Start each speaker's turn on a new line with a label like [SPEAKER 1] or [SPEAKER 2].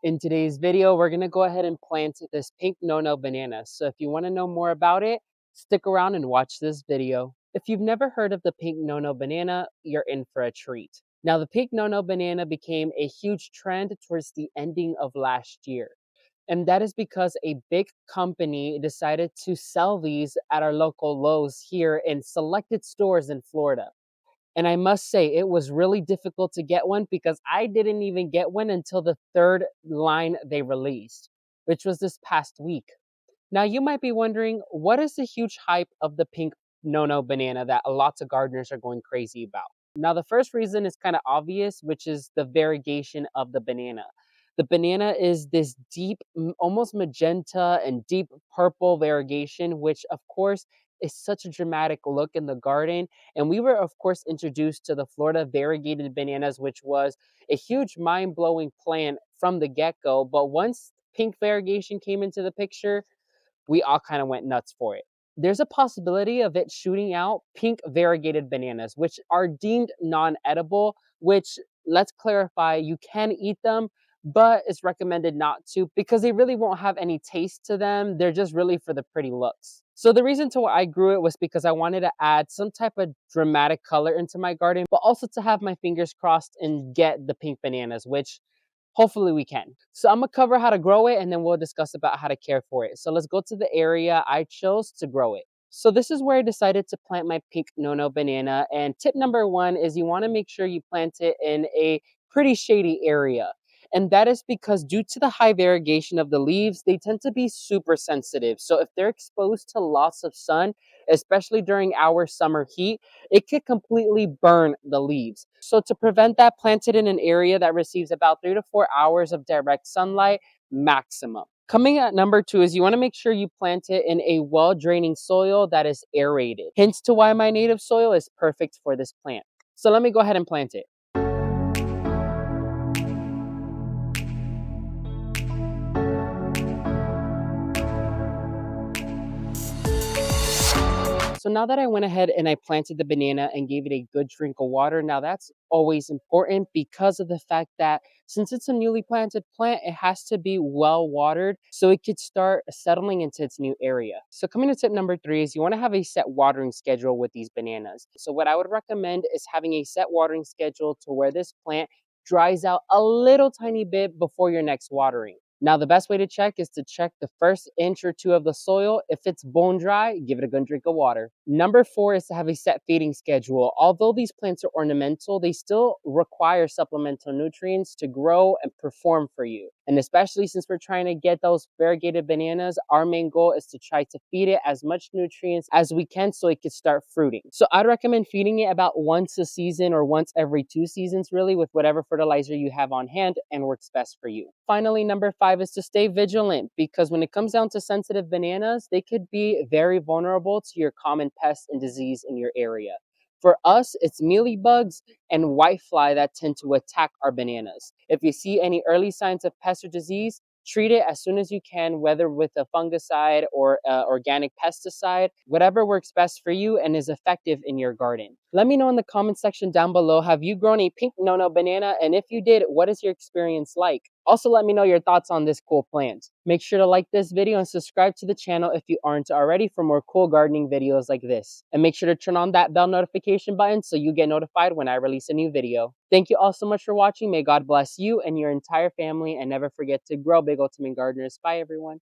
[SPEAKER 1] In today's video, we're going to go ahead and plant this pink no-no banana. So if you want to know more about it, stick around and watch this video. If you've never heard of the pink no-no banana, you're in for a treat. Now, the pink no-no banana became a huge trend towards the ending of last year. And that is because a big company decided to sell these at our local Lowe's here in selected stores in Florida. And I must say, it was really difficult to get one because I didn't even get one until the third line they released, which was this past week. Now, you might be wondering, what is the huge hype of the pink no-no banana that lots of gardeners are going crazy about? Now, the first reason is kind of obvious, which is the variegation of the banana. The banana is this deep, almost magenta and deep purple variegation, which of course is such a dramatic look in the garden. And we were, of course, introduced to the Florida variegated bananas, which was a huge mind-blowing plant from the get-go. But once pink variegation came into the picture, we all kind of went nuts for it. There's a possibility of it shooting out pink variegated bananas, which are deemed non-edible, which, let's clarify, you can eat them, but it's recommended not to because they really won't have any taste to them. They're just really for the pretty looks. So the reason to why I grew it was because I wanted to add some type of dramatic color into my garden, but also to have my fingers crossed and get the pink bananas, which hopefully we can. So I'm gonna cover how to grow it and then we'll discuss about how to care for it. So let's go to the area I chose to grow it. So this is where I decided to plant my pink no-no banana. And tip number one is you wanna make sure you plant it in a pretty shady area. And that is because due to the high variegation of the leaves, they tend to be super sensitive. So if they're exposed to lots of sun, especially during our summer heat, it could completely burn the leaves. So to prevent that, plant it in an area that receives about 3 to 4 hours of direct sunlight maximum. Coming at number two is you want to make sure you plant it in a well-draining soil that is aerated. Hence to why my native soil is perfect for this plant. So let me go ahead and plant it. So now that I went ahead and I planted the banana and gave it a good drink of water, now that's always important because of the fact that since it's a newly planted plant, it has to be well watered so it could start settling into its new area. So coming to tip number three is you want to have a set watering schedule with these bananas. So what I would recommend is having a set watering schedule to where this plant dries out a little tiny bit before your next watering. Now, the best way to check is to check the first inch or two of the soil. If it's bone dry, give it a good drink of water. Number four is to have a set feeding schedule. Although these plants are ornamental, they still require supplemental nutrients to grow and perform for you. And especially since we're trying to get those variegated bananas, our main goal is to try to feed it as much nutrients as we can so it can start fruiting. So I'd recommend feeding it about once a season or once every 2 seasons, really, with whatever fertilizer you have on hand and works best for you. Finally, number five is to stay vigilant because when it comes down to sensitive bananas, they could be very vulnerable to your common pests and disease in your area. For us, it's mealybugs and whitefly that tend to attack our bananas. If you see any early signs of pest or disease, treat it as soon as you can, whether with a fungicide or organic pesticide, whatever works best for you and is effective in your garden. Let me know in the comment section down below, have you grown a pink no-no banana? And if you did, what is your experience like? Also, let me know your thoughts on this cool plant. Make sure to like this video and subscribe to the channel if you aren't already for more cool gardening videos like this. And make sure to turn on that bell notification button so you get notified when I release a new video. Thank you all so much for watching. May God bless you and your entire family, and never forget to grow big, ultimate gardeners. Bye, everyone.